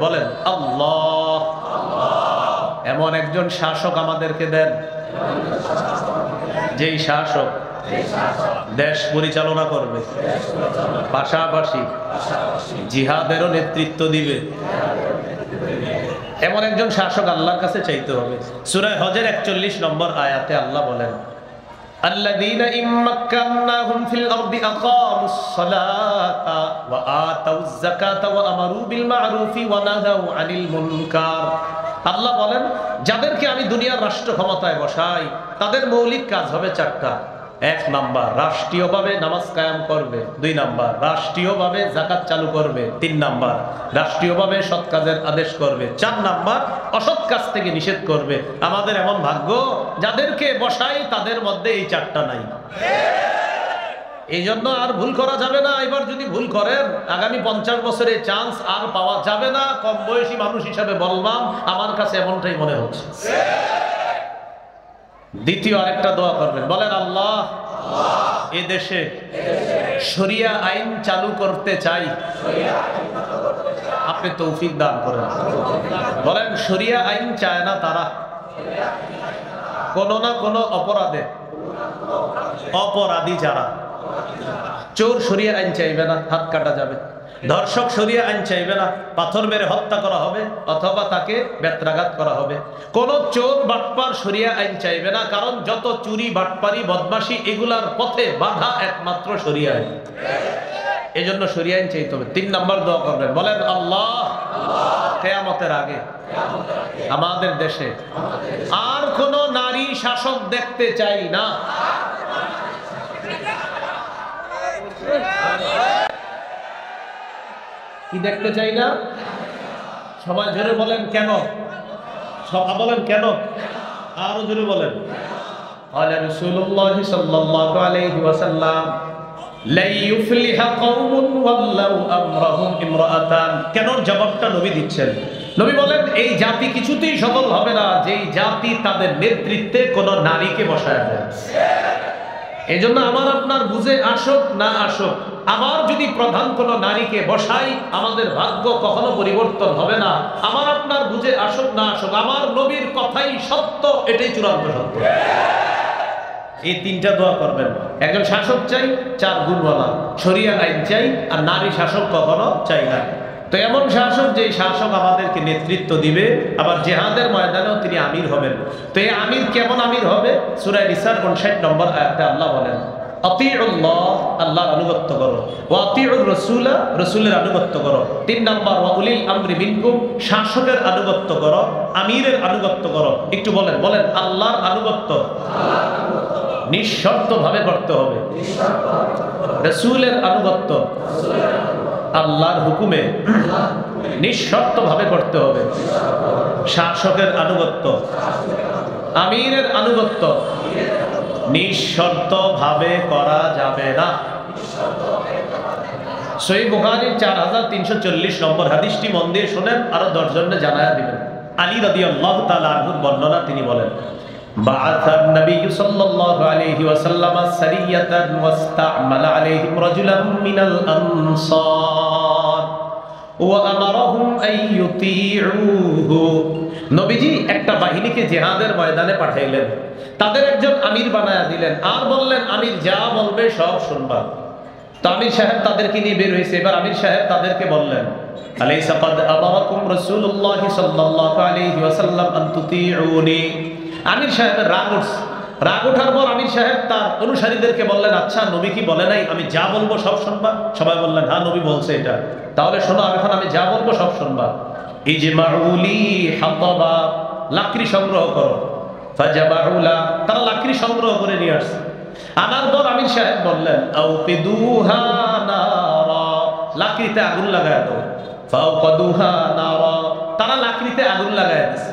বলেন আল্লাহ। এমন একজন শাসক আমাদেরকে দেন, যেই শাসক দেশ পরিচালনা করবে, পাশাপাশি জিহাদেরও নেতৃত্ব দিবে। এমন একজন শাসক আল্লাহর কাছে চাইতে হবে। সূরা হজের ৪১ নম্বর আয়াতে আল্লাহ বলেন, আল্লাযীনা ইম্মাক্কান্নাহুম ফিল আরদি আকামুস সালাতা ওয়া আতাউয যাকাতা ওয়া আমারু বিল মা'রুফি ওয়া নাহাউ আনিল মুনকার। আল্লাহ বলেন, যাদেরকে আমি দুনিয়ার রাষ্ট্র ক্ষমতায় বসাই তাদের মৌলিক কাজ হবে চারটা। ১ নাম্বার, রাষ্ট্রীয়ভাবে নামাজ কায়েম করবে। ২ নাম্বার, রাষ্ট্রীয়ভাবে যাকাত চালু করবে। ৩ নাম্বার, রাষ্ট্রীয়ভাবে সৎ কাজের আদেশ করবে। ৪ নাম্বার, অসৎ কাজ থেকে নিষেধ করবে। আমাদের এমন ভাগ্য, যাদেরকে বসাই তাদের মধ্যে এই চারটা নাই। এই জন্য আর ভুল করা যাবে না। এবার যদি ভুল করেন, আগামী ৫০ বছরে চান্স আর পাওয়া যাবে না। কম বয়সী মানুষ হিসাবে বললাম, আমার কাছে এমনটাই মনে হচ্ছে। দ্বিতীয় আরেকটা দোয়া করবেন, বলেন আল্লাহ, এ দেশে শরিয়া আইন চালু করতে চাই, আপনি তৌফিক দান করেন। বলেন, শরিয়া আইন চায় না তারা কোন না কোন অপরাধে, অপরাধী যারা। চোর শরিয়া আইন চাইবে না, হাত কাটা যাবে। ধর্ষক শরিয়া আইন চাইবে না, পাথর মেরে হত্যা করা হবে অথবা তাকে বেত্রাঘাত করা হবে। কোন চোর বাটপার শরিয়া আইন চাইবে না, কারণ যত চুরি বাটপারি বদমাশি এগুলার পথে বাধা একমাত্র শরিয়া আইন। এজন্য শরিয়া আইন চাইতে হবে। ৩ নাম্বার দোয়া করবেন, বলেন আল্লাহ, কিয়ামতের আগে আমাদের দেশে আর কোন নারী শাসক দেখতে চাই না। কি দেখতে চাই না? সবাই জোরে বলেন কেন? সবাই বলেন কেন? আরো জোরে বলেন। ক্বালা রাসূলুল্লাহ সাল্লাল্লাহু আলাইহি ওয়াসাল্লাম, লা ইউফলিহা কওমুন ওয়াল্লাউ আমরাহুম ইমরাআতান। কেন জবাবটা নবী দিচ্ছেন। নবী বলেন, এই জাতি কিছুতেই সফল হবে না যেই জাতি তাদের নেতৃত্বে কোন নারীকে বসায় দেয়। এজন্য আমার আপনার বুঝে আসুক না আসুক, আবার যদি প্রধান কোন নারীকে বসাই, আমাদের ভাগ্য কখনো পরিবর্তন হবে না। আমার আপনার বুঝে আসুক না আসুক, আমার নবীর কথাই সত্য, এটাই চূড়ান্ত সত্য। এই ৩টা দোয়া করবেন। একজন শাসক চাই ৪ গুণওয়ালা, শরিয়া আইন চাই, আর নারী শাসক কখনো চাই না। তো এমন শাসক, যে শাসক আমাদেরকে নেতৃত্ব দিবে, আবার জিহাদের ময়দানেও তিনি আমির হবেন। তো এই আমির কেমন আমির হবে? সূরা নিসার ৫৯ নম্বর আয়াতে আল্লাহ বলেন, আতিউল্লাহ, আল্লাহর আনুগত্য করো, ওয়া আতিউর রাসূলা, রাসূলের আনুগত্য করো। ৩ নাম্বার, ওয়া উলিল আমরি মিনকুম, শাসকের আনুগত্য করো, আমিরের আনুগত্য করো। একটু বলেন, বলেন আল্লাহর আনুগত্য নিঃশর্তভাবে করতে হবে। রাসূলের আনুগত্য আল্লাহর হুকুমে নিঃশর্তভাবে করতে হবে। শাসকের আনুগত্য, আমিরের আনুগত্য নিঃশর্তভাবে করা যাবে না। সহিহ বুখারীর ৪৩৪০ নম্বর হাদিসটি মন দিয়ে শুনেন, আরো ১০ জনে জানায়া দিবেন। আলী রাদিয়াল্লাহু তাআলা আনহুর বর্ণনা, তিনি বলেন, বাআসান নবী সাল্লাল্লাহু আলাইহি ওয়াসাল্লাম সারিয়াতান ওয়াস্তা'মালা আলাইহিম রাজুলান মিনাল আনসার ওয়া আমারাহুম আইয়ুতিউহু। নবীজি একটা বাহিনীকে জিহাদের ময়দানে পাঠাইলেন, তাদের একজন আমির বানায়া দিলেন, আর বললেন, আমির যা বলবে সব শুনবা। তো আমির সাহেব তাদেরকে নিয়ে বের হয়েছে। এবার আমির সাহেব তাদেরকে বললেন, আলাইসা ক্বাদ আমারাকুম রাসূলুল্লাহ সাল্লাল্লাহু আলাইহি ওয়াসাল্লাম আন তুতিউনি। আমির সাহেবের রাগ উঠছে। রাগ ওঠার পর আমির সাহেব তার অনুসারীদেরকে বললেন, আচ্ছা নবী কি বলে নাই আমি যা বলবো সব শুনবা? সবাই বললেন, হ্যাঁ নবী বলছে এটা। তাহলে শোনো, এখন আমি যা বলবো সব শুনবা। ইজমাউলি হাতাবা, লাকড়ি সংগ্রহ করো। ফাজামাউলা, তারা লাকড়ি সংগ্রহ করে নিয়ে আসছে। আনার পর আমির সাহেব বললেন, আউকিদুহা নারা, লাকড়িতে আগুন লাগায় দাও। ফাওকাদুহা নারা, তারা লাকড়িতে আগুন লাগায় দিয়েছে।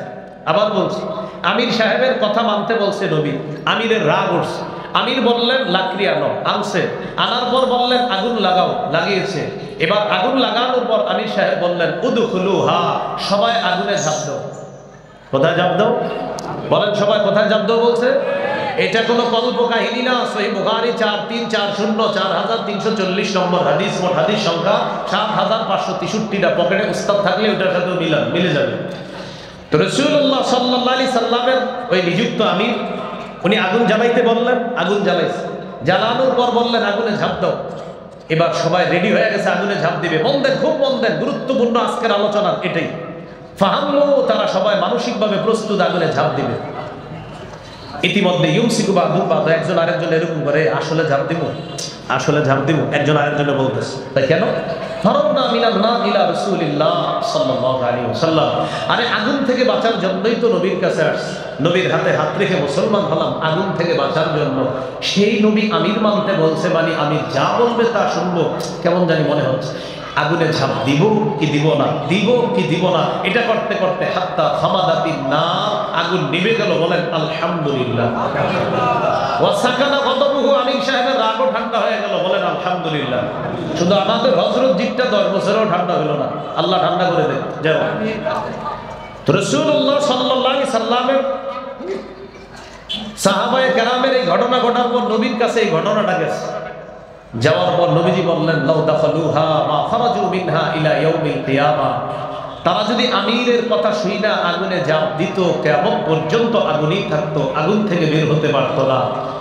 আবার বলছি, আমির সাহেবের কথা মানতে বলছে নবী, আমিরের রাগ উঠছে। আমির বললেন লাকড়ি আনো, আনছে। আনার পর বললেন আগুন লাগাও, লাগিয়েছে। এবার আগুন লাগানোর পর আমির সাহেব বললেন উদখুলুহা, সবাই আগুনে ঝাঁপ দাও। কোথায় ঝাঁপ দাও? বলেন সবাই কোথায় ঝাঁপ দাও বলছে? এটা কোনো কল্প কাহিনী না। সহিহ বুখারী 4340 নম্বর হাদিস, মোট হাদিস সংখ্যা 7563টা। পকেটে উস্তাদ থাকলে ওটার সাথে মিলে যাবে। তো রাসূলুল্লাহ সাল্লাল্লাহু আলাইহি সাল্লামের ওই নিযুক্ত আমির উনি আগুন জ্বালাইতে বললেন, আগুন জ্বালাইছে। জ্বালানোর পর বললেন আগুনে ঝাঁপ দাও। এবার সবাই রেডি হয়ে গেছে আগুনে ঝাঁপ দিবে। মন দেন, খুব মন দেন, গুরুত্বপূর্ণ আজকের আলোচনা এটাই। ফাহাম্মু, তারা সবাই মানসিকভাবে প্রস্তুত আগুনে ঝাঁপ দিবে। ইতিমধ্যে ইউমসিকু বাদুন বাদা, একজন আরেকজন এরকম করে আসলে ঝাঁপ দিব, আসলে ঝাঁপ দিব, একজন আরেকজনে বলতেছে। তাই কেন? ফারাদনা মিনান নার ইলা রাসূলিল্লাহ সাল্লাল্লাহু আলাইহি ওয়াসাল্লাম। আরে আগুন থেকে বাঁচার জন্যই তো নবীর কাছে আসছে, নবীর হাতে হাত রেখে মুসলমান হলাম আগুন থেকে বাঁচার জন্য। সেই নবী আমির মানতে বলছে, মানে আমি যা বলবে তা শুনবো, কেমন জানি মনে হচ্ছে। আগুনে ঝাঁপ দিব কি দিব না, দিব কি দিব না, এটা করতে করতে হাত্তা হামাদাতিন নার, আগুন নিভে গেল। বলেন আলহামদুলিল্লাহ। ওয়াসাকানা গদাবুহু, আমির সাহেবের রাগও ঠান্ডা হয়ে গেল। বলেন আলহামদুলিল্লাহ। শুধু আমাদের হযরত জিটটা 10 বছরেও ঠান্ডা হলো না, আল্লাহ ঠান্ডা করে দেন। যাও। তো রাসূলুল্লাহ সাল্লাল্লাহু আলাইহি সাল্লামের সাহাবায়ে কেরামের এই ঘটনা ঘটার পর নবীর কাছে এই ঘটনাটা গেছে। যাওয়ার পর নবীজি বললেন, লাউ দাখালুহা মা খারাজু মিনহা ইলা ইয়াউমিল কিয়ামা। তারা যদি আমিরের কথা শুই না আগুনে ঝাঁপ দিত, কিয়ামত পর্যন্ত আগুনই থাকতো, আগুন থেকে বের হতে পারতো না।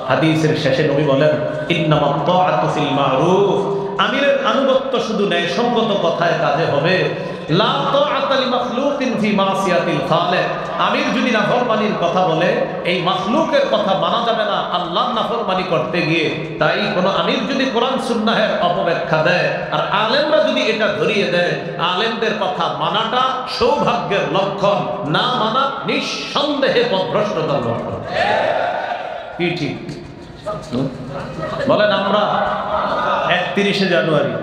হাদিসের শেষে নবী বলেন, ইন্নামাত তাআতু ফিল মারুফ, আমিরের আনুগত্য শুধু ন্যায়সঙ্গত কথায় কাজে হবে। লা তাআতা লিমাখলুকিন ফি মাসিয়াতিল খালিক, আমির যদি নাফরমানির কথা বলে এই মাখলুকের কথা মানা যাবে না আল্লাহর নাফরমানি করতে গিয়ে। তাই কোন আমির যদি কোরআন সুন্নাহের অপব্যাখ্যা দেয় আর আলেমরা যদি এটা ধরিয়ে দেয়, আলেমদের কথা মানাটা সৌভাগ্যের লক্ষণ, না মানা নিঃসন্দেহে পথভ্রষ্টতার লক্ষণ। কি ঠিক বলেন? আমরা 31শে জানুয়ারি,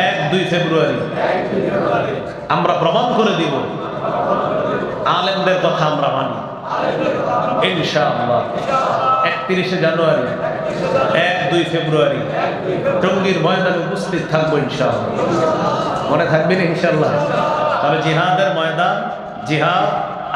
1-2 ফেব্রুয়ারি আমরা প্রমাণ করে দিব আলেমদের কথা আমরা মানি ইনশাআল্লাহ। 31শে জানুয়ারি, 1-2 ফেব্রুয়ারি টঙ্গীর ময়দানে উপস্থিত থাকবো ইনশাআল্লাহ। মনে থাকবেন ইনশাআল্লাহ? তাহলে জিহাদের ময়দান, জিহাদ,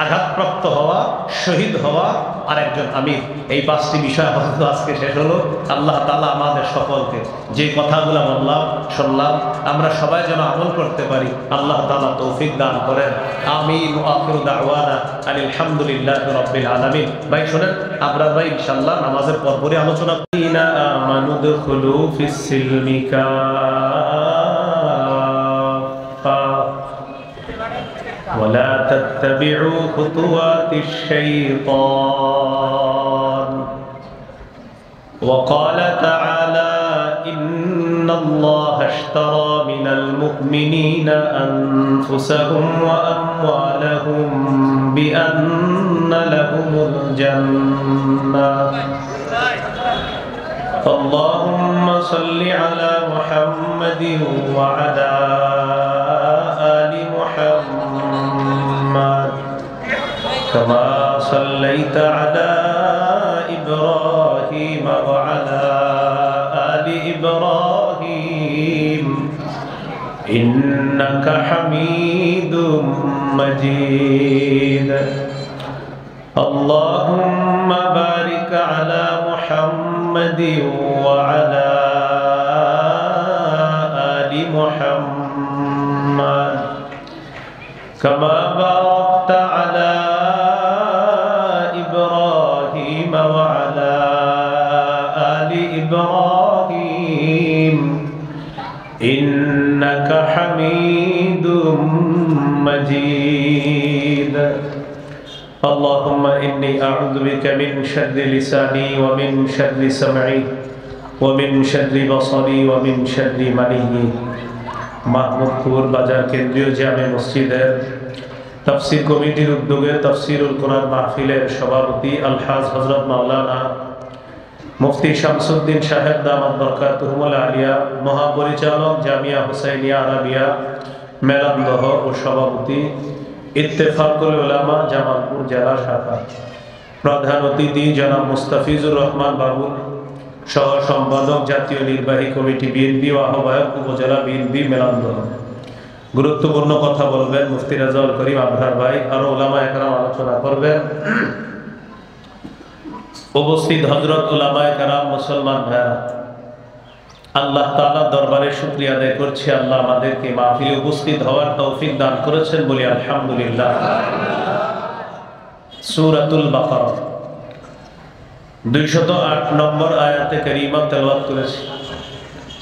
আঘাতপ্রাপ্ত হওয়া, শহীদ হওয়া, আর একজন আমির, এই 5টি বিষয় আপাতত আজকে শেষ হলো। আল্লাহ তাআলা আমাদের সকলকে যে কথাগুলো বললাম শুনলাম আমরা সবাই যেন আমল করতে পারি, আল্লাহ তাআলা তৌফিক দান করেন। আমিন। ওয়া আখিরু দাওয়ানা আলহামদুলিল্লাহি রাব্বিল আলামিন। ভাই শুনেন, আমরা ভাই ইনশাআল্লাহ নামাজের পরপরই আলোচনা করি না। আমানুদখুলু ফিস সিলমি কাফা ولا تتبعوا خطوات الشيطان وقال تعالى إن الله اشترى من المؤمنين أنفسهم وأموالهم بأن لهم الجنة اللهم صل على محمد وعلى آل محمد كما صليت على إبراهيم وعلى آل إبراهيم إنك حميد مجيد اللهم بارك على محمد وعلى آل محمد كما باركت على إبراهيم وعلى آل إبراهيم إنك حميد مجيد اللهم إني أعوذ بك من شر لساني ومن شر سمعي ومن شر بصري ومن شر مني মাহমুদপুর বাজার কেন্দ্রীয় জামে মসজিদের তাফসীর কমিটির উদ্যোগে তাফসীরুল কোরআন মাহফিলের সভাপতি আলহাজ হযরত মাওলানা মুফতি শামসুদ্দিন সাহেব দামাত বরকাতুহুল আলিয়া, মহাপরিচালক জামিয়া হুসাইনিয়া আরাবিয়া মেলান্দহ ও সভাপতি ইত্তেফাকুল উলামা জামালপুর জেলা শাখা, প্রধান অতিথি জনাব মুস্তাফিজুর রহমান বাবু, সহ সম্পাদক জাতীয় নির্বাহী কমিটি বিএনপি ও আহ্বায়ক উপজেলা বিএনপি মেলান্দহ। গুরুত্বপূর্ণ কথা বলবেন মুফতি রাজাউল করিম আবরার ভাই, আরো উলামা একরাম আলোচনা করবেন। উপস্থিত হযরত উলামায়ে কেরাম, মুসলমান ভাইরা, আল্লাহ তাআলার দরবারে শুকরিয়া আদায় করছি। আল্লাহ আমাদেরকে মাহফিলে উপস্থিত হওয়ার তৌফিক দান করেছেন, বলি আলহামদুলিল্লাহ। সূরাতুল বাকারা 208 নম্বর আয়াতে কারীমা তেলাওয়াত করেছি।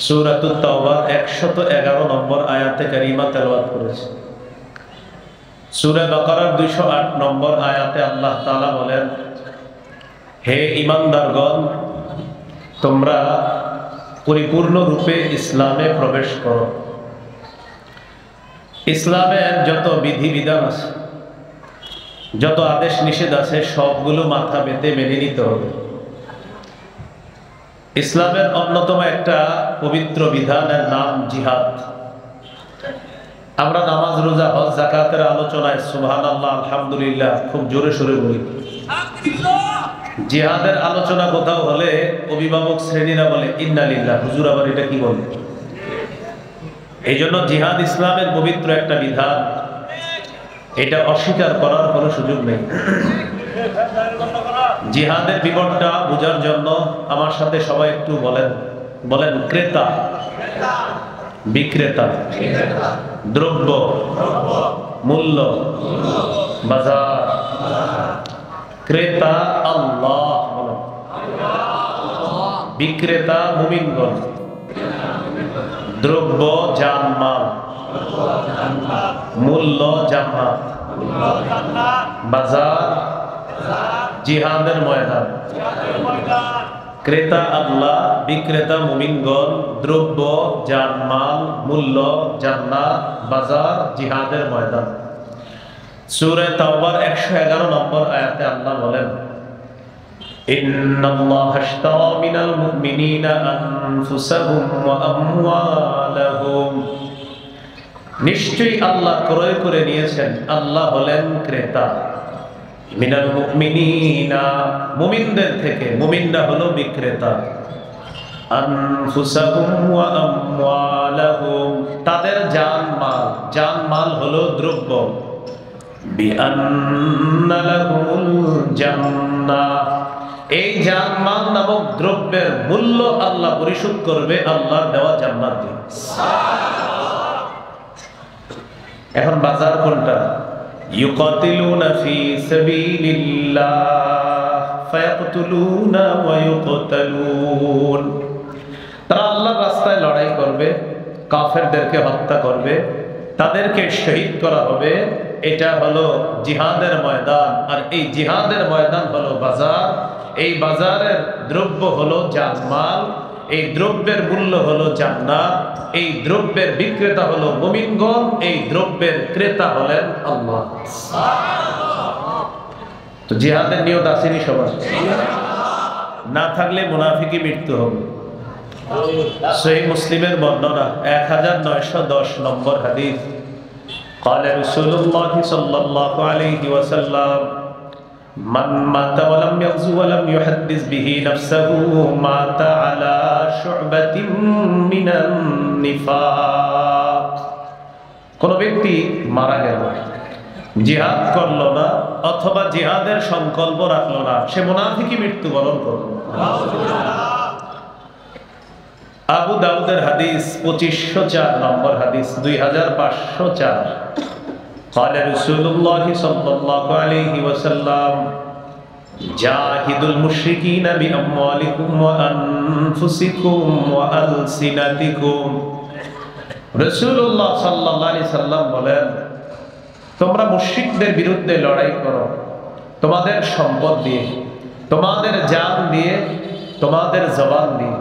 সূরাতুত তাওবা 111 নম্বর আয়াতে কারীমা তেলাওয়াত করেছি। সূরা বাকারার 208 নম্বর আয়াতে আল্লাহ তাআলা বলেন, হে ঈমানদারগণ, তোমরা পরিপূর্ণ রূপে ইসলামে প্রবেশ করো। ইসলামের যত বিধিবিধান আছে, যত আদেশ নিষেধ আছে, সবগুলো মাথা পেতে মেনে নিতে হবে। ইসলামের অন্যতম একটা পবিত্র বিধানের নাম জিহাদ। আমরা নামাজ, রোজা, হজ, যাকাতের আলোচনায় সুবহানাল্লাহ, আলহামদুলিল্লাহ খুব জোরে সোরে বলি। জিহাদের আলোচনা কোথাও হলে অভিভাবক শ্রেণীরা বলে ইন্না লিল্লাহ, হুজুর আবার এটা কি বলে? এই জন্য জিহাদ ইসলামের পবিত্র একটা বিধান, এটা অস্বীকার করার কোনো সুযোগ নেই। জিহাদের বিবরণটা বোঝার জন্য আমার সাথে সবাই একটু বলেন ক্রেতা, বিক্রেতা, দ্রব্য, মূল্য, বাজার। ক্রেতা আল্লাহ, বিক্রেতা মুমিনগণ, দ্রব্য জানমাল, মূল্য জান্নাত, বাজার জিহাদের ময়দান। ক্রেতা আল্লাহ, বিক্রেতা মুমিনগণ, দ্রব্য জানমাল, মূল্য জান্নাত, বাজার জিহাদের ময়দান। সূরা তাওবার 111 নম্বর আয়াতে আল্লাহ বলেন, ইন্নাল্লাহা আশতারা মিনাল মুমিনিনা আনফুসাহুম ওয়া আমওয়ালাহুম। নিশ্চয়ই আল্লাহ ক্রয় করে নিয়েছেন, আল্লাহ হলেন ক্রেতা। মিনাল মুমিনিনা, মুমিনদের থেকে, মুমিনরা হলো বিক্রেতা। আনফুসাহুম ওয়া আমওয়ালাহুম, তাদের জানমাল, জানমাল হলো দ্রব্য। বিআন্না লাহুমুল জান্নাহ, এই জানমাল নামক দ্রব্যের মূল্য আল্লাহ পরিশোধ করবে আল্লাহর দেওয়া জান্নাত দিয়ে। এখন বাজার কোনটা? ইউকাতিলুনা ফি সাবিলিল্লাহ ফায়াকতুলুনা ওয়া ইউকতালুন, তারা আল্লাহর রাস্তায় লড়াই করবে, কাফেরদেরকে হত্যা করবে, তাদেরকে শহীদ করা হবে। এটা হলো জিহাদের ময়দান। আর এই জিহাদের ময়দান হলো বাজার। এই বাজারের দ্রব্য হলো জানমাল, এই দ্রব্যের মূল্য হলো জান্নাত, এই দ্রব্যের বিক্রেতা হলো মুমিনগণ, এই দ্রব্যের ক্রেতা হলেন আল্লাহ। তো জিহাদের নিয়ত আসেনি সবার? না থাকলে মুনাফিকি মৃত্যু হবে। সহিহ মুসলিমের বর্ণনা 1910 নম্বর হাদিস। قال رسول الله صلى الله عليه وسلم من مات ولم يغزو ولم يحدث به نفسه مات على شعبة من النفاق। কোন ব্যক্তি মারা গেল, জিহাদ করলো না অথবা জিহাদের সংকল্প রাখলো না, সে মুনাফিকি মৃত্যুবরণ করলো। আবু দাউদের হাদিস 2504 নম্বর হাদিস, 2504। قال رسول الله صلى الله عليه وسلم جاهدوا المشركين بأموالكم وأنفسكم وألسنتكم। রাসূলুল্লাহ সাল্লাল্লাহু আলাইহি সাল্লাম বলেন, তোমরা মুশরিকদের বিরুদ্ধে লড়াই করো তোমাদের সম্পদ দিয়ে, তোমাদের জান দিয়ে, তোমাদের জবান দিয়ে।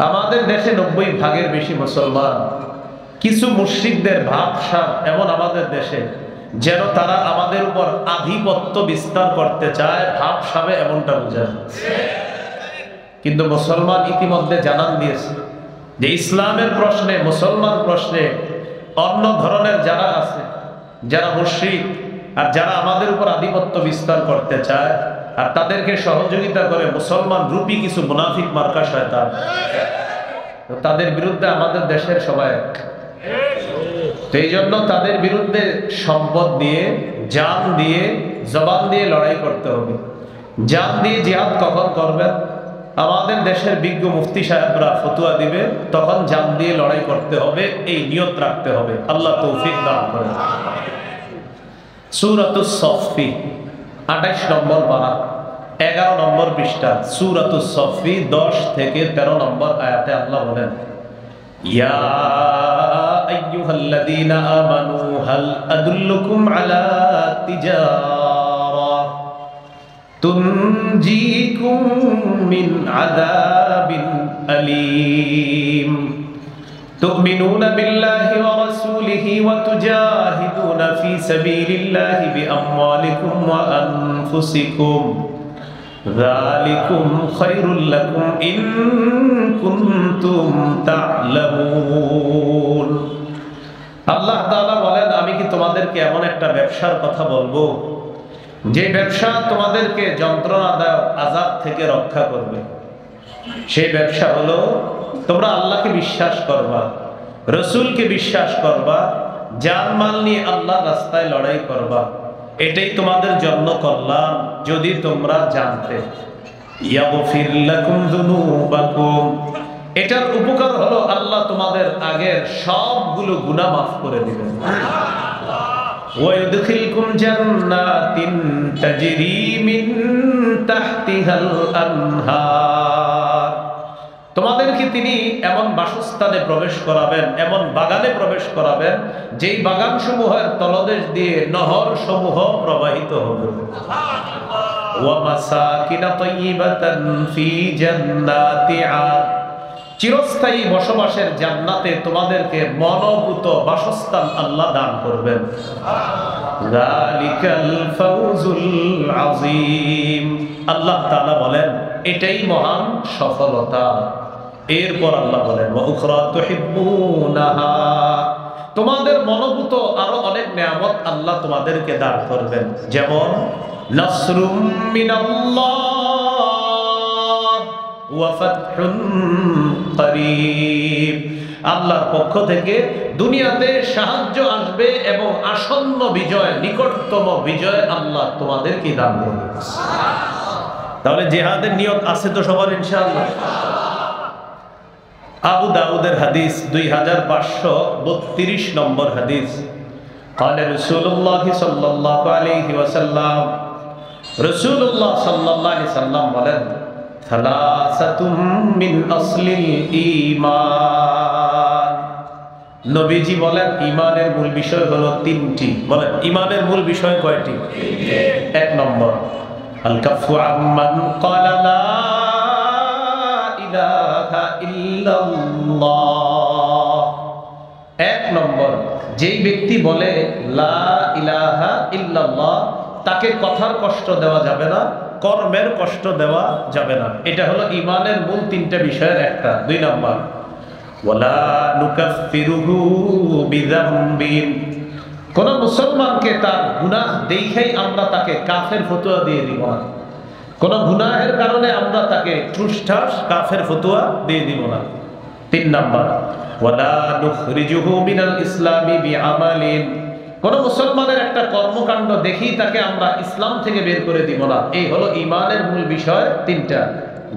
আমাদের দেশে 90 ভাগের বেশি মুসলমান। কিছু মুশরিকদের ভাবসাব এমন আমাদের দেশে, যেন তারা আমাদের উপর আধিপত্য বিস্তার করতে চায়, ভাবসাবে এমনটা বোঝায়। কিন্তু মুসলমান ইতিমধ্যে জানান দিয়েছে যে ইসলামের প্রশ্নে, মুসলমান প্রশ্নে অন্য ধরনের যারা আছে, যারা মুশরিক আর যারা আমাদের উপর আধিপত্য বিস্তার করতে চায় আর তাদেরকে সহযোগিতা করে মুসলমান রূপী কিছু মুনাফিক মার্কা শয়তান, তাদের বিরুদ্ধে আমাদের দেশের সবাই এক। তো এই জন্য তাদের বিরুদ্ধে সম্পদ দিয়ে, জান দিয়ে, জবান দিয়ে লড়াই করতে হবে। জান দিয়ে জিহাদ কখন করবেন? আমাদের দেশের বিজ্ঞ মুফতি সাহেবরা ফতোয়া দিবে, তখন জান দিয়ে লড়াই করতে হবে, এই নিয়ত রাখতে হবে। আল্লাহ তৌফিক দান করেন। সূরাতুস সফফি 28 নম্বর পারা 11 নম্বর পৃষ্ঠা। সূরাতুস সফফি 10 থেকে 13 নম্বর আয়াতে আল্লাহ বলেন, ইয়া আইয়ুহাল্লাযীনা আমানু হাল আদুল্লুকুম আলা তিজারা তুনজিকুম মিন আযাবিন আলীম তুমিনুনা বিল্লাহি ওয়া রাসূলিহি ওয়া তুজাহিদুনা ফি সাবিলিল্লাহি বিআমওয়ালিকুম ওয়া আনফুসিকুম যালিকুম খায়রুল লাকুম ইন কুনতুম তা'লামুন। আল্লাহ তাআলা বলেন, আমি কি তোমাদেরকে এমন একটা ব্যবসার কথা বলবো যে ব্যবসা তোমাদেরকে যন্ত্রণাদায়ক আযাব থেকে রক্ষা করবে? সেই ব্যবসা হলো তোমরা আল্লাহকে বিশ্বাস করবা, রাসূলকে বিশ্বাস করবা, জানমাল নিয়ে আল্লাহর রাস্তায় লড়াই করবা। এটাই তোমাদের জন্য কল্যাণ যদি তোমরা জানতে। ইয়াগফির লাকুম যুনুবাকুম, এটার উপকার হলো আল্লাহ তোমাদের আগের সবগুলো গুনাহ মাফ করে দিবেন। ওয়ায়ুদখিলকুম জান্নাতিন তাজরি মিন তাহতিহাল আনহার, তোমাদেরকে তিনি এমন বাসস্থানে প্রবেশ করাবেন, এমন বাগানে প্রবেশ করাবেন, যেই বাগান সমূহের তলদেশ দিয়ে নহর সমূহ প্রবাহিত হবে। ওয়া মাসাকিনা তাইয়িবাতান ফি জান্নাতি আদ, চিরস্থায়ী বসবাসের জান্নাতে তোমাদেরকে মনোভূত বাসস্থান আল্লাহ দান করবেন। যালিকাল ফাউজুল আযীম, আল্লাহ তাআলা বলেন এটাই মহান সফলতা। এরপর আল্লাহ বলেন, ওয়া উখরা তুহিব্বুনাহা, তোমাদের মনোভূত আরো অনেক নিয়ামত আল্লাহ তোমাদেরকে দান করবেন, যেমন নাসরুম মিনাল্লাহ ওয়া ফাতহুন করিব, আল্লাহর পক্ষ থেকে দুনিয়াতে সাহায্য আসবে এবং আসন্ন বিজয়, নিকটতম বিজয় আল্লাহ তোমাদেরকে দান করবেন। তাহলে জিহাদের নিয়ত আছে তো সবার ইনশাআল্লাহ। আবু দাউদের হাদিস 2532 নম্বর হাদিস, قال رسول الله صلى الله عليه وسلم, রাসূলুল্লাহ সাল্লাল্লাহু আলাইহি সাল্লাম বলেন, সালাসাতুম মিন আসলিল ঈমান, নবীজি বলেন ঈমানের মূল বিষয় হলো তিনটি। বলেন ঈমানের মূল বিষয় কয়টি? 1 নম্বর আল কাফু আম্মান ক্বালা লা ইলাহা ইল্লাল্লাহ, 1 নম্বর যেই ব্যক্তি বলে লা ইলাহা ইল্লাল্লাহ, তাকে কথার কষ্ট দেওয়া যাবে না, কর্মের কষ্ট দেওয়া যাবে না। এটা হলো ঈমানের মূল 3টা বিষয়ের একটা। 2 নম্বর ওয়ালা নুকাফিরুহু বিযামবিন, কোন মুসলমানকে তার গুনাহ দেখাই আমরা তাকে কাফের ফতোয়া দিয়ে দিব না, কোন গুনাহের কারণে আমরা তাকে ঠুসঠাস কাফের ফতোয়া দিয়ে দিব না। 3 নম্বর ওয়ালা নুখরিজুহু মিনাল ইসলামি বিআমালিন, কোন মুসলমানের একটা কর্মকাণ্ড দেখি তাকে আমরা ইসলাম থেকে বের করে দিব না। এই হলো ঈমানের মূল বিষয় 3টা।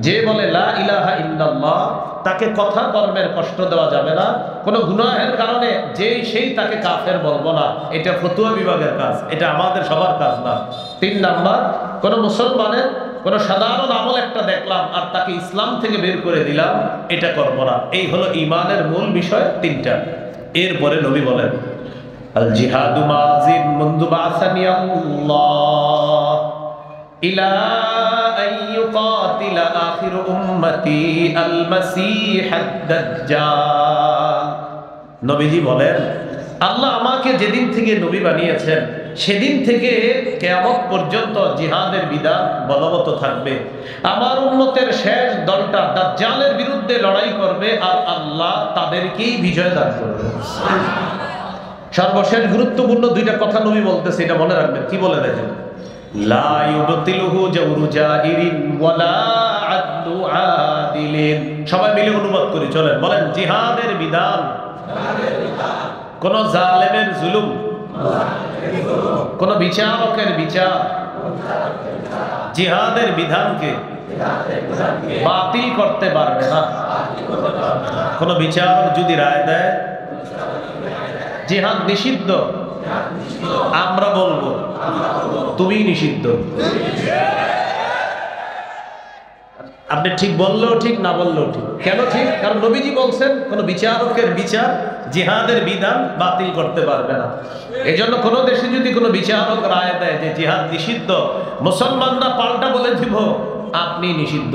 যে বলে লা ইলাহা ইল্লাল্লাহ, তাকে কথা কর্মের কষ্ট দেওয়া যাবে না, কোনো গুনাহের কারণে সেই তাকে কাফের বলবো না। এটা ফতোয়া বিভাগের কাজ, এটা আমাদের সবার কাজ না। 3 নাম্বার, কোন মুসলমানের কোন সাধারণ আমল একটা দেখলাম আর তাকে ইসলাম থেকে বের করে দিলাম, এটা করবো না। এই হলো ঈমানের মূল বিষয় 3টা। এরপরে নবী বলেন, আল জিহাদু মাযিন মুনযু বা'সানি আল্লাহ ইলা আইয়ুকাতিলা আখির উম্মতি আল মাসীহ আদ-দাজ্জাল। নবীজি বলেন, আল্লাহ আমাকে যেদিন থেকে নবী বানিয়েছেন সেদিন থেকে কিয়ামত পর্যন্ত জিহাদের বিধান বলবৎ থাকবে। আমার উম্মতের শেষ দলটা দাজ্জালের বিরুদ্ধে লড়াই করবে আর আল্লাহ তাদেরকেই বিজয় দান করবে। সর্বশেষ গুরুত্বপূর্ণ 2টা কথা নবী বলতেছে, এটা মনে রাখবেন। কি বলে দেখেন, লা ইউবতিলুহু জাওরু জাইরিন ওয়ালা আদলু আদিলিন। সবাই মিলে অনুবাদ করি, চলেন বলেন, জিহাদের বিধান কোন জালেমের জুলুম, কোন বিচারকের বিচার, জিহাদের বিধানকে বাতিল করতে পারবে না। কোন বিচারক যদি রায় দেয় জিহাদ নিষিদ্ধ, আমরা বলবো তুমি নিষিদ্ধ। আপনি ঠিক বললেও ঠিক, না বললেও ঠিক। কেন ঠিক? কারণ নবীজি বলছেন কোন বিচারকের বিচার জিহাদের বিধান বাতিল করতে পারবে না। এজন্য কোন দেশে যদি কোনো বিচারক রায় দেয় যে জিহাদ নিষিদ্ধ, মুসলমানরা পাল্টা বলে দিব আপনি নিষিদ্ধ।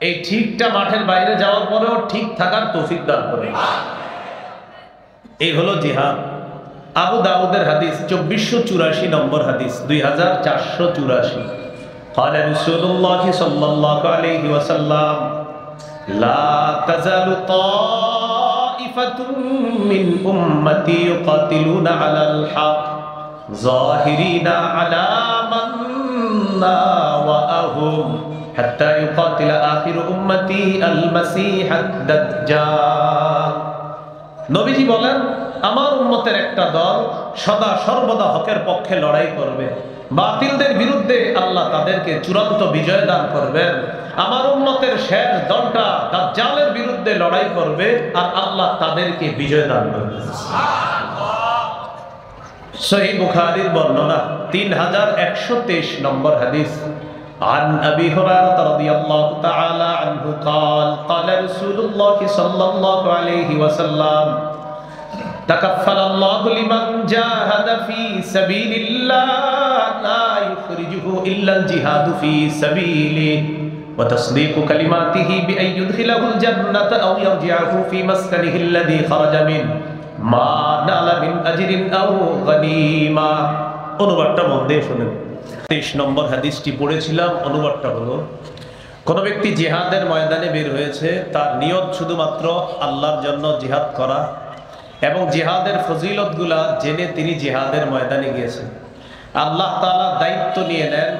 এই ঠিকটা মাঠের বাইরে যাওয়ার পরেও ঠিক থাকার তৌফিক দান করে। এই হলো জিহাদ। আবু দাউদের হাদিস 2484 নম্বর হাদিস, 2484। قال رسول الله صلى الله عليه وسلم لا تزال طائفة من أمتي يقاتلون على الحق ظاهرين على من ناوأهم حتى يقاتل آخر أمتي المسيح الدجال। নবীজি বলেন আমার উম্মতের একটা দল সদা সর্বদা হকের পক্ষে লড়াই করবে, বাতিলদের বিরুদ্ধে আল্লাহ তাদেরকে চূড়ান্ত বিজয় দান করবেন। আমার উম্মতের শেষ দলটা দাজ্জালের বিরুদ্ধে লড়াই করবে আর আল্লাহ তাদেরকে বিজয় দান করবেন। সহিহ বুখারীর বর্ণনা 3123 নম্বর হাদিস। عن أبي هريرة رضي الله تعالى عنه قال قال رسول الله صلى الله عليه وسلم تكفل الله لمن جاهد في سبيل الله لا يخرجه إلا الجهاد في سبيله وتصديق كلماته بأن يدخله الجنة أو يرجعه في مسكنه الذي خرج منه ما نال من أجر أو غنيمة। অনুবাদটা মন দিয়ে শুনেন। 23 নম্বর হাদিসটি পড়েছিলাম। অনুবাদটা হলো, কোন ব্যক্তি জিহাদের ময়দানে বের হয়েছে, তার নিয়ত শুধুমাত্র আল্লাহর জন্য জিহাদ করা এবং জিহাদের ফজিলতগুলা জেনে তিনি জিহাদের ময়দানে গিয়েছেন। আল্লাহ তাআলা দায়িত্ব নিয়ে নেন,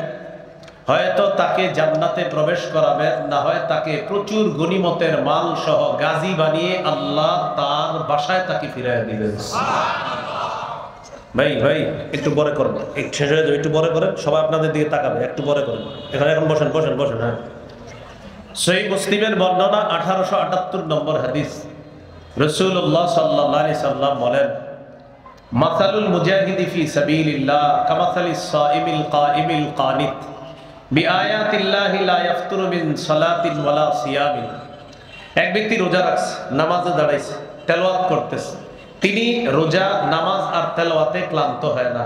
হয়তো তাকে জান্নাতে প্রবেশ করাবেন, না হয় তাকে প্রচুর গনিমতের মাল সহ গাজী বানিয়ে আল্লাহ তার বাসায় তাকে ফিরিয়ে দিবেন। ভাই ভাই একটু পরে করব, একটু শেষ হয়ে যাবে, একটু পরে করেন, সবাই আপনাদের দিকে তাকাবে, একটু পরে করেন। এখানে এখন বসেন বসেন বসেন। হ্যাঁ, সহিহ মুসলিমের বর্ণনা 1878 নম্বর হাদিস। রাসূলুল্লাহ সাল্লাল্লাহু আলাইহি সাল্লাম বলেন, মাসালুল মুজাহিদি ফি সাবিলিল্লাহ কামাসালিস সাইমিল কাইমিল কানিত বিআয়াতিল্লাহি লা ইয়াফতুরু মিন সালাতিন ওয়ালা সিয়ামিন। এক ব্যক্তি রোজা রাখছে, নামাজে দাঁড়াইছে, তেলাওয়াত করতেছে। তিনি রোজা, নামাজ আর তেলাওয়াতে ক্লান্ত হয় না।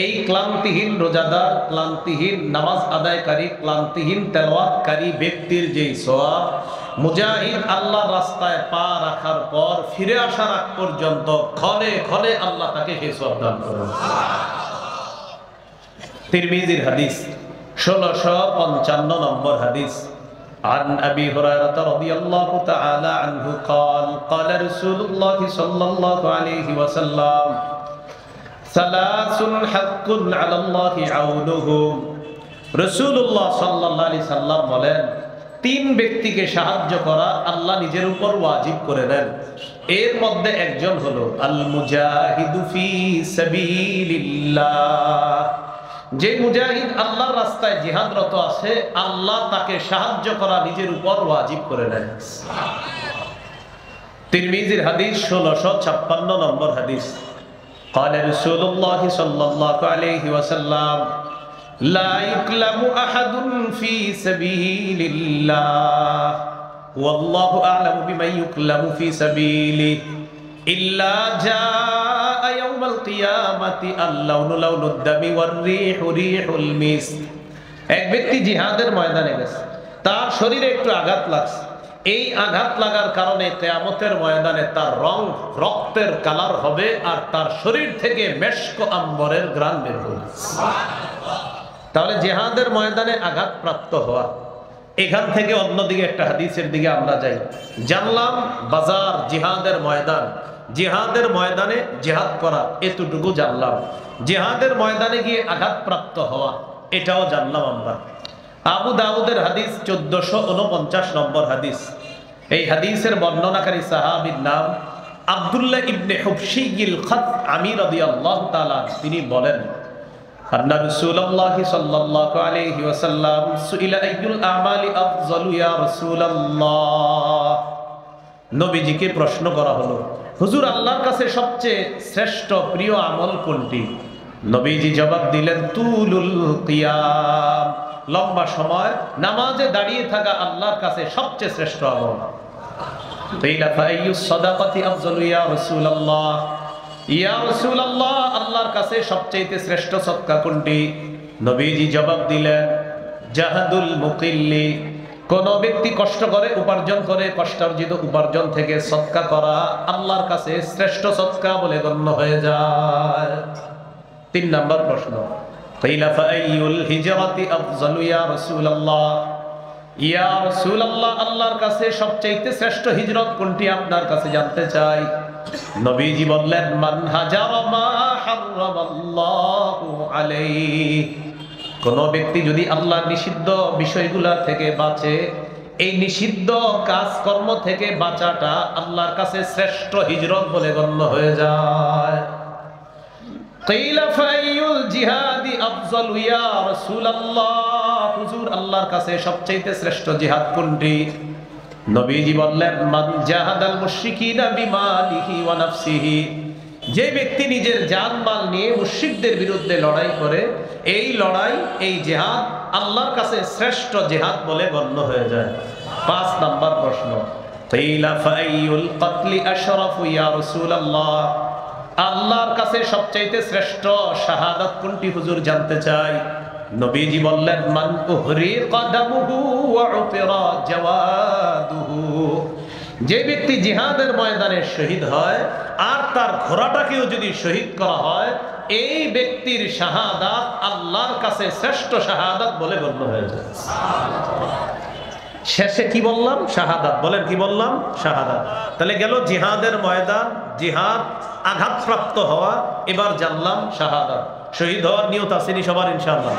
এই ক্লান্তিহীন রোজাদার, ক্লান্তিহীন নামাজ আদায়কারী, ক্লান্তিহীন তেলাওয়াতকারী ব্যক্তির যেই সওয়াব, মুজাহিদ আল্লাহর রাস্তায় পা রাখার পর ফিরে আসার আগ পর্যন্ত ক্ষণে ক্ষণে আল্লাহ তাকে সেই সওয়াব দান করেন। তিরমিজির হাদিস 1655 নম্বর হাদিস। عن أبي هريرة رضي الله تعالى عنه قال قال رسول الله صلى الله عليه وسلم ثلاث حق على الله عونهم। রাসূলুল্লাহ সাল্লাল্লাহু আলাইহি সাল্লাম বলেন, তিন ব্যক্তিকে সাহায্য করা আল্লাহ নিজের উপর ওয়াজিব করে দেন। এর মধ্যে একজন হলো আল মুজাহিদু ফি সাবিলিল্লাহ, যে মুজাহিদ আল্লাহর রাস্তায় জিহাদরত আছে, আল্লাহ তাকে সাহায্য করা নিজের উপর ওয়াজিব করে নেন। তিরমিজির হাদিস 1656 নম্বর হাদিস। قال رسول الله صلى الله عليه وسلم لا يكلم أحد في سبيل الله والله أعلم بمن يكلم في سبيله إلا جاء يوم القيامة اللون لون الدم والريح ريح المسك। এক ব্যক্তি জিহাদের ময়দানে গেছে, তার শরীরে একটু আঘাত লাগছে। এই আঘাত লাগার কারণে কিয়ামতের ময়দানে তার রং রক্তের কালার হবে আর তার শরীর থেকে মেশক আম্বরের ঘ্রাণ বের হবে। তাহলে জিহাদের ময়দানে আঘাতপ্রাপ্ত হওয়া। এখান থেকে অন্যদিকে একটা হাদিসের দিকে আমরা যাই। জানলাম বাজার জিহাদের ময়দান, জিহাদের ময়দানে জিহাদ করা, এতটুকু জানলাম। জিহাদের ময়দানে গিয়ে আঘাতপ্রাপ্ত হওয়া, এটাও জানলাম আমরা। আবু দাউদের হাদিস 1449 নম্বর হাদিস। এই হাদিসের বর্ণনাকারী সাহাবীর নাম আব্দুল্লাহ ইবনে হুবশিয়িল খাত আমি রাদিয়াল্লাহু তাআলা। তিনি বলেন, আন্না রাসূলুল্লাহ সাল্লাল্লাহু আলাইহি ওয়াসাল্লাম সুইলা আইয়ুল আমালি আফযালু ইয়া রাসূলুল্লাহ। নবীজিকে প্রশ্ন করা হলো, হুজুর আল্লাহর কাছে সবচেয়ে শ্রেষ্ঠ প্রিয় আমল কোনটি? নবীজি জবাব দিলেন, তুলুল কিয়াম, লম্বা সময় নামাজে দাঁড়িয়ে থাকা আল্লাহর কাছে সবচেয়ে শ্রেষ্ঠ আমল। কিলা ফাইয়ুস সাদাকাতি আফযালু ইয়া রাসূলুল্লাহ, ইয়া রাসূলুল্লাহ আল্লাহর কাছে সবচেয়ে শ্রেষ্ঠ সদকা কোনটি? নবীজি জবাব দিলেন, জাহাদুল মুকিল্লি, কোন ব্যক্তি কষ্ট করে উপার্জন করে কষ্টার্জিত উপার্জন থেকে সদকা করা আল্লাহর কাছে শ্রেষ্ঠ সদকা বলে গণ্য হয়ে যায়। 3 নম্বর প্রশ্ন, কিলা ফাইয়ুল হিজরাতি আফযালু ইয়া রাসূলুল্লাহ, ইয়া রাসূলুল্লাহ আল্লাহর কাছে সবচেয়ে শ্রেষ্ঠ হিজরত কোনটি আপনার কাছে জানতে চাই। নবীজি বললেন, মান হাজারা মা হারামাল্লাহু আলাইহি, কোন ব্যক্তি যদি আল্লাহর নিষিদ্ধ বিষয়গুলা থেকে বাঁচে, এই নিষিদ্ধ কাজকর্ম থেকে বাঁচাটা আল্লাহর কাছে শ্রেষ্ঠ হিজরত বলে গণ্য হয়ে যায়। কিলা ফাইয়ুল জিহাদি আফযালু ইয়া রাসূলুল্লাহ, হুজুর আল্লাহর কাছে সবচেয়ে শ্রেষ্ঠ জিহাদ কোনটি? নবীজি বললেন, মান জাহাদাল মুশরিকিনা বিমালিহি ওয়া নাফসিহি, যে ব্যক্তি নিজের জান মাল নিয়ে মুশরিকদের বিরুদ্ধে লড়াই করে, এই লড়াই এই জিহাদ আল্লাহর কাছে শ্রেষ্ঠ জিহাদ বলে গণ্য হয়ে যায়। 5 নম্বর প্রশ্ন, কিলা ফাইয়ুল কতলি আশরাফু ইয়া রাসূলুল্লাহ, আল্লাহর কাছে সবচেয়ে শ্রেষ্ঠ শাহাদাত কোনটি হুজুর জানতে চাই। নবীজি বললেন, মান উহরিকা দামুহু ওয়া উতিরা জাওয়াদুহু, যে ব্যক্তি জিহাদের ময়দানে শহীদ হয় আর তার ঘোড়াটাকেও যদি শহীদ করা হয়, এই ব্যক্তির শাহাদাত আল্লাহর কাছে শ্রেষ্ঠ শাহাদাত বলে গণ্য হয়ে যায়। শেষে কি বললাম? শাহাদাত। বলেন কি বললাম? শাহাদাত। তাহলে গেল জিহাদের ময়দান, জিহাদ, আঘাতপ্রাপ্ত হওয়া, এবার জানলাম শাহাদাত। শহীদ হওয়ার নিয়ত আসেনি সবার ইনশাআল্লাহ?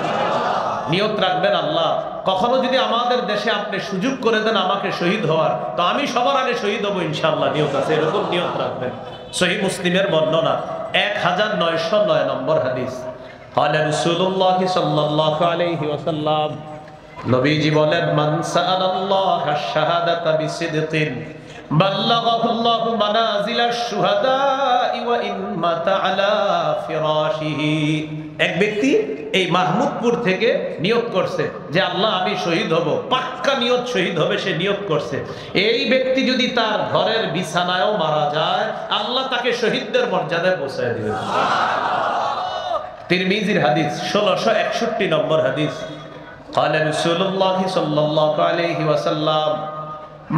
নিয়ত রাখবেন, আল্লাহ কখনো যদি আমাদের দেশে আপনি সুযোগ করে দেন আমাকে শহীদ হওয়ার, তো আমি সবার আগে শহীদ হব ইনশাআল্লাহ। নিয়ত আছে, এরকম নিয়ত রাখবেন। সহিহ মুসলিমের বর্ণনা 1909 নম্বর হাদিস। قال رسول الله صلى الله عليه وسلم, নবীজি বলেন, মান সাআলাল্লাহ আশ-শাহাদাতা বিসিদকিন বাল্লাগাহু আল্লাহু মানাজিলাশ শুহাদা'i ওয়া ইন মাতা আলা ফিরাশিহি। এক ব্যক্তি এই মাহমুদপুর থেকে নিয়ত করছে যে আল্লাহ আমি শহীদ হব, পাক্কা নিয়ত, শহীদ হবে, সে নিয়ত করছে। এই ব্যক্তি যদি তার ঘরের বিছানায়ও মারা যায়, আল্লাহ তাকে শহীদদের মর্যাদায় পৌঁছায় দিবেন। তিরমিজির হাদিস 1661 নম্বর হাদিস। قال رسول الله صلى الله عليه وسلم,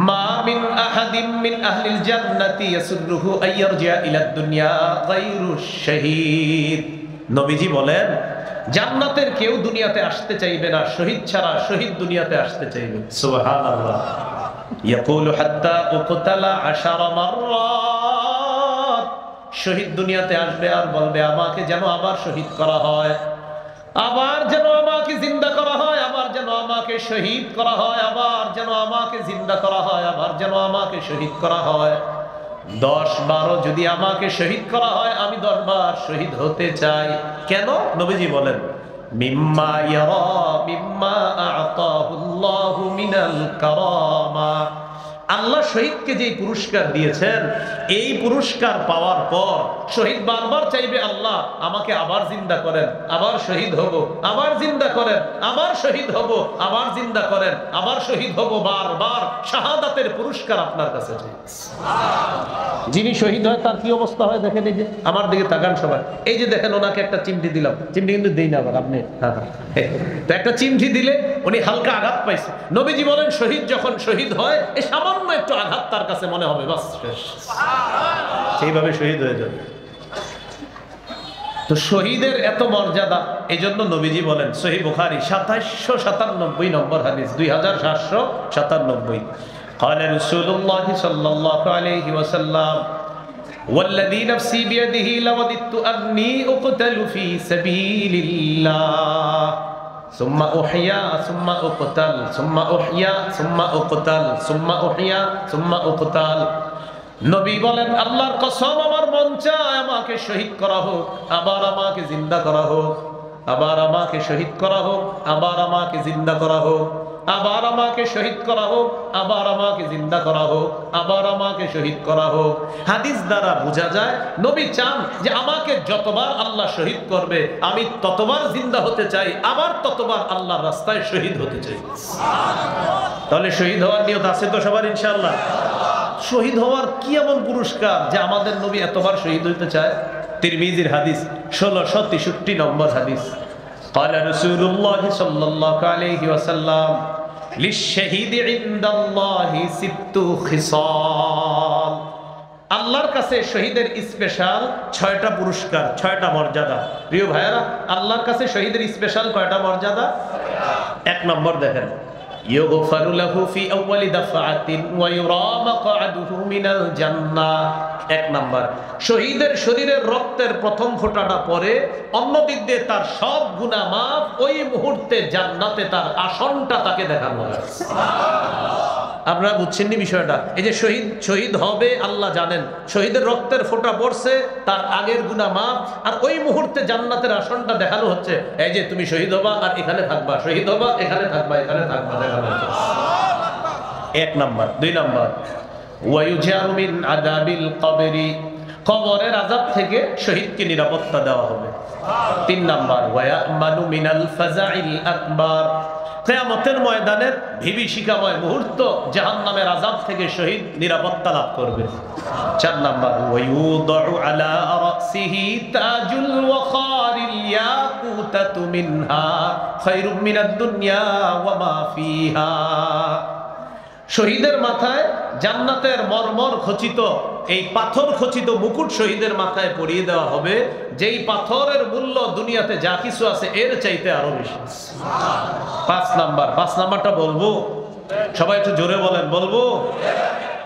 ما من أحد من أهل الجنة يسره أن يرجع إلى الدنيا غير الشهيد। নবীজি বলেন, জান্নাতের কেউ দুনিয়াতে আসতে চাইবে না শহীদ ছাড়া, শহীদ দুনিয়াতে আসতে চাইবে। সুবহানাল্লাহ। ইয়াকুলু হাত্তা উকতালা 10 মাররাত, শহীদ দুনিয়াতে আসবে আর বলবে, আমাকে যেন আবার শহীদ করা হয়, আবার যেন আমাকে জিন্দা করা হয়, আবার যেন আমাকে শহীদ করা হয়, আবার যেন আমাকে জিন্দা করা হয়, আবার যেন আমাকে শহীদ করা হয়। 10-12 যদি আমাকে শহীদ করা হয়, আমি 10 বার শহীদ হতে চাই। কেন? নবীজি বলেন, মিম্মা ইয়ারা মিম্মা আ'তাহুল্লাহু মিনাল কারামা, আল্লাহ শহীদকে যে পুরস্কার দিয়েছেন, এই পুরস্কার পাওয়ার পর শহীদ বারবার চাইবে, আল্লাহ আমাকে আবার জিন্দা করেন, আবার শহীদ হব, আবার জিন্দা করেন, আবার শহীদ হব, আবার জিন্দা করেন, আবার শহীদ হব, বারবার শাহাদাতের পুরস্কার আপনার কাছে চাই। যিনি শহীদ হয় তার কি অবস্থা হয় দেখেন। এই যে আমার দিকে তাকান সবাই, এই যে দেখেন ওনাকে একটা চিমটি দিলাম, চিমটি কিন্তু দেই না আবার আপনি, তো একটা চিমটি দিলে উনি হালকা আঘাত পাইছে। নবীজি বলেন, শহীদ যখন শহীদ হয়, এই সামান্য একটু আঘাত তার কাছে মনে হবে, বাস শেষ, সেইভাবে শহীদ হয়ে যাবে। তো শহীদের এত মর্যাদা, এই জন্য নবীজি বলেন, সহিহ বুখারী 2797 নম্বর হাদিস, 2797। قال رسول الله صلى الله عليه وسلم, والذي نفسي بيده لوددت أني أقتل في سبيل الله ثم أحيا ثم أقتل ثم أحيا ثم أقتل ثم أحيا ثم أقتل। নবী বলেন, আল্লাহর কসম, আমার মন চায় আমাকে শহীদ করা হোক, আবার আমাকে জিন্দা করা হোক। আবার আমাকে শহীদ করা হোক, আবার আমাকে জিন্দা করা হোক, আবার আমাকে শহীদ করা হোক, আবার আমাকে জিন্দা করা হোক, আবার আমাকে শহীদ করা হোক। হাদিস দ্বারা বোঝা যায় নবী চান যে আমাকে যতবার আল্লাহ শহীদ করবে আমি ততবার জিন্দা হতে চাই, আবার ততবার আল্লাহর রাস্তায় শহীদ হতে চাই। তাহলে শহীদ হওয়ার নিয়ত আছে তো সবার ইনশাআল্লাহ? শহীদ হওয়ার কি এমন পুরস্কার যে আমাদের নবী এতবার শহীদ হইতে চায়? তিরমিজির হাদিস 1663 নম্বর হাদিস। قال رسول الله صلى الله عليه وسلم للشهيد عند الله 6 خصال। আল্লাহর কাছে শহীদের স্পেশাল 6টা পুরস্কার, 6টা মর্যাদা। প্রিয় ভাইরা, আল্লাহর কাছে শহীদের স্পেশাল কয়টা মর্যাদা? 1 নম্বর দেখেন, ইউগফারু লাহু ফি আউয়ালি দাফআতিন ওয়া ইউরা মাকআদুহু মিনাল জান্নাহ। 1 নাম্বার, শহীদের শরীরের রক্তের প্রথম ফোঁটাটা পরে অন্য দিক দিয়ে তার সব গুনাহ মাফ, ওই মুহূর্তে জান্নাতে তার আসনটা তাকে দেখানো হয়। আপনারা বুঝছেন নি বিষয়টা? এই যে শহীদ হবে আল্লাহ জানেন, শহীদের রক্তের ফোঁটা পড়ছে, তার আগের গুনাহ মাফ, আর ওই মুহূর্তে জান্নাতের আসনটা দেখানো হচ্ছে। এই যে তুমি শহীদ হবা আর এখানে থাকবা, শহীদ হবা এখানে থাকবা, এখানে থাকবা, দেখানো হচ্ছে। 1 নাম্বার। 2 নাম্বার, ওয়ায়ুজারু মিন আযাবিল কবরি, কবরের আযাব থেকে শহীদকে নিরাপত্তা দেওয়া হবে। 3 নাম্বার, ওয়ায়ামানু মিনাল ফাজাইল আকবার, কিয়ামতের ময়দানের বিভীষিকাময় মুহূর্ত, জাহান্নামের আযাব থেকে শহীদ নিরাপত্তা লাভ করবে। 4 নাম্বার, ওয়ায়ুদাউ আলা রাসিহি তাজুল ওয়াকারিল ইয়াকুতাতু মিনহা খায়রুম মিনাদ দুনিয়া ওয়া মা ফিহা, শহীদের মাথায় জান্নাতের মরমর খচিত, এই পাথর খচিত মুকুট শহীদের মাথায় পরিয়ে দেওয়া হবে, যেই পাথরের মূল্য দুনিয়াতে যা কিছু আছে এর চাইতে আরো বেশি। 5 নাম্বার। 5 নাম্বারটা বলবো? সবাই একটু জোরে বলেন, বলবো?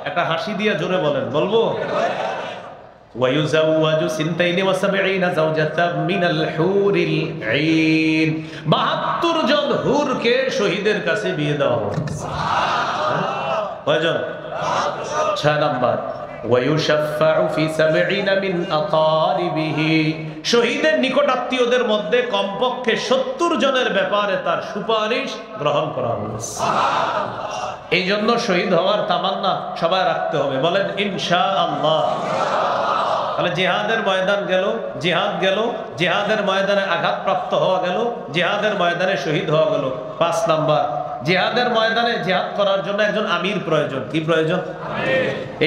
একটা হাসি দিয়ে জোরে বলেন, বলবো? ওয়ায়ুজাওয়াজু সিনতাইনি ওয়া সাবঈনা যাওজাতাম মিনাল হুরিল আইন, 72 জন হুরকে শহীদের কাছে বিয়ে দেওয়া হবে। কয়জন? 6 নাম্বার, ওয়ায়ুশাফাউ ফি 70 মিন আকারিবিহি, শহীদের নিকট আত্মীয়দের মধ্যে কমপক্ষে 70 জনের ব্যাপারে তার সুপারিশ গ্রহণ করা হবে। এই জন্য শহীদ হওয়ার তামান্না সবাই রাখতে হবে, বলেন ইনশাআল্লাহ। তাহলে জিহাদের ময়দান গেল, জিহাদ গেল, জিহাদের ময়দানে আঘাতপ্রাপ্ত হওয়া গেল, জিহাদের ময়দানে শহীদ হওয়া গেল। 5 নাম্বার, জিহাদের ময়দানে জিহাদ করার জন্য একজন আমির প্রয়োজন। কি প্রয়োজন?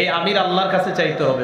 এই আমির আল্লাহর কাছে চাইতে হবে।